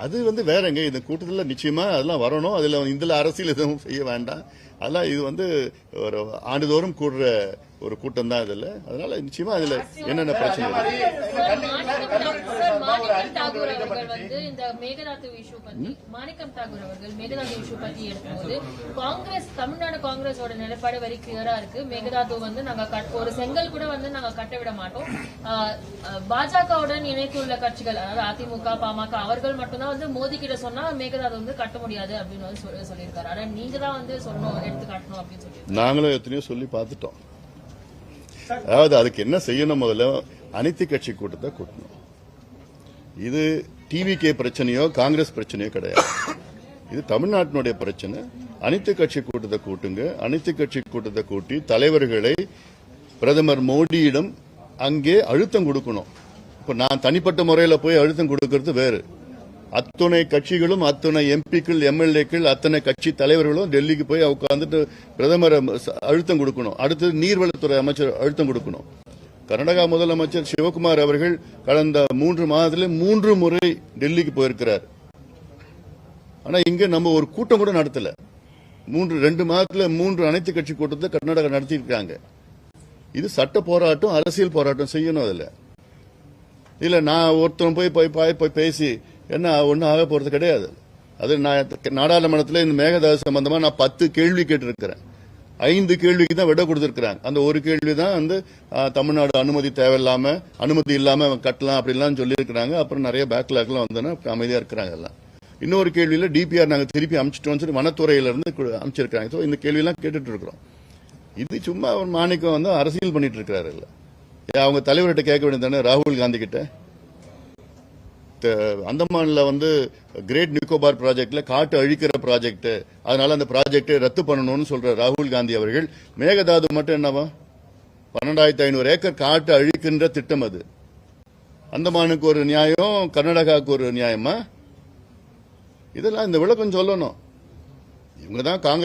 அது வேறங்க. இந்த கூட்டத்தில் நிச்சயமா அதெல்லாம் வரணும். இதுல அரசியல் எதுவும் செய்ய வேண்டாம். அதெல்லாம் இது ஒரு ஆண்டுதோறும் கூடுற ஒரு கூட்டம் தான் இதுல. அதனால நிச்சயமா அதுல என்னென்ன பிரச்சனை மாணிக்கம் தாக்கூர் அவர்கள் மேகதாது இஷ்யூ பத்தி எடுக்கும்போது காங்கிரஸ் தமிழ்நாடு காங்கிரஸோட நிலைப்பாடு வெரி கிளியரா இருக்கு. மேகதாது நாங்க ஒரு செங்கல் கூட நாங்க கட்ட விட மாட்டோம். பாஜகவுடன் இணைத்துள்ள கட்சிகள் அதாவது அதிமுக பாமக அவர்கள் மட்டும்தான் மோடி கிட்ட சொன்னா மேகதாது கட்ட முடியாது அப்படின்னு சொல்லியிருக்காரு. ஆனா நீங்க தான் சொல்லணும் எடுத்து காட்டணும் அப்படின்னு சொல்லி நாங்களும் எத்தனையோ சொல்லி பார்த்துட்டோம். அதாவது அதுக்கு என்ன செய்யணும், முதல்ல அனைத்து கட்சி கூட்டத்தை கூட்டணும். இது டிவிகே பிரச்சனையோ காங்கிரஸ் பிரச்சனையோ கிடையாது. இது தமிழ்நாட்டினுடைய பிரச்சனை. அனைத்து கட்சி கூட்டத்தை கூட்டுங்க. அனைத்து கட்சி கூட்டத்தை கூட்டி தலைவர்களை பிரதமர் மோடியிடம் அங்கே அழுத்தம் கொடுக்கணும். இப்ப நான் தனிப்பட்ட முறையில் போய் அழுத்தம் கொடுக்கிறது வேறு. அத்துணை கட்சிகளும் அத்துணை எம்பிக்கள் எம்எல்ஏக்கள் அத்தனை கட்சி தலைவர்களும் டெல்லிக்கு போய் உட்காந்துட்டு பிரதமர் அழுத்தம் கொடுக்கணும். அடுத்தது நீர்வளத்துறை அமைச்சர் அழுத்தம் கொடுக்கணும். கர்நாடகா முதலமைச்சர் சிவகுமார் அவர்கள் கடந்த 3 மாதத்தில் 3 முறை டெல்லிக்கு போயிருக்கிறார். ஆனா இங்க நம்ம ஒரு கூட்டம் கூட நடத்தல. 2 மாதத்துல 3 அனைத்து கட்சி கூட்டத்தை கர்நாடகா நடத்திருக்காங்க. இது சட்ட போராட்டம், அரசியல் போராட்டம் செய்யணும். அதுல இல்ல நான் ஒருத்தன் போய் பேசி என்ன ஒன்னும் ஆக போறது கிடையாது. அது நாடாளுமன்றத்தில் இந்த மேகதாது சம்பந்தமா நான் 10 கேள்வி கேட்டிருக்கிறேன். 5 கேள்விக்கு தான் விட கொடுத்திருக்கிறாங்க. அந்த ஒரு கேள்வி தான் தமிழ்நாடு அனுமதி தேவையில்லாம அனுமதி இல்லாம கட்டலாம் அப்படிலாம் சொல்லி இருக்கிறாங்க. அப்புறம் நிறைய பேக்லாக்லாம் வந்தோன்னா அமைதியா இருக்கிறாங்க எல்லாம். இன்னொரு கேள்வியில டிபிஆர் நாங்க திருப்பி அமைச்சிட்டோம் சொல்லி வனத்துறையில இருந்து அமைச்சிருக்காங்க. இந்த கேள்வி எல்லாம் கேட்டுட்டு இருக்கிறோம். இது சும்மா ஒரு மாணிக்கம் அரசியல் பண்ணிட்டு இருக்கிறாரு. இல்ல அவங்க தலைவர்கிட்ட கேட்க வேண்டியதானே, ராகுல் காந்தி கிட்ட. அந்தமான்ல கிரேட் நிக்கோபார் ப்ராஜெக்ட்ல காட்டு அழிக்கிற ப்ராஜெக்ட், அதனால அந்த ப்ராஜெக்டை ரத்து பண்ணணும்னு சொல்ற ராகுல் காந்தி அவர்கள் மேகதாது மட்டும் என்னவா 12,500 ஏக்கர் காட்டு அழிக்கின்ற திட்டம். அது அந்தமானுக்கு ஒரு நியாயம், கர்நாடகாவுக்கு ஒரு நியாயமா? இதெல்லாம் இந்த விளக்கம் சொல்லணும். இவங்க தான் காங்கிரஸ்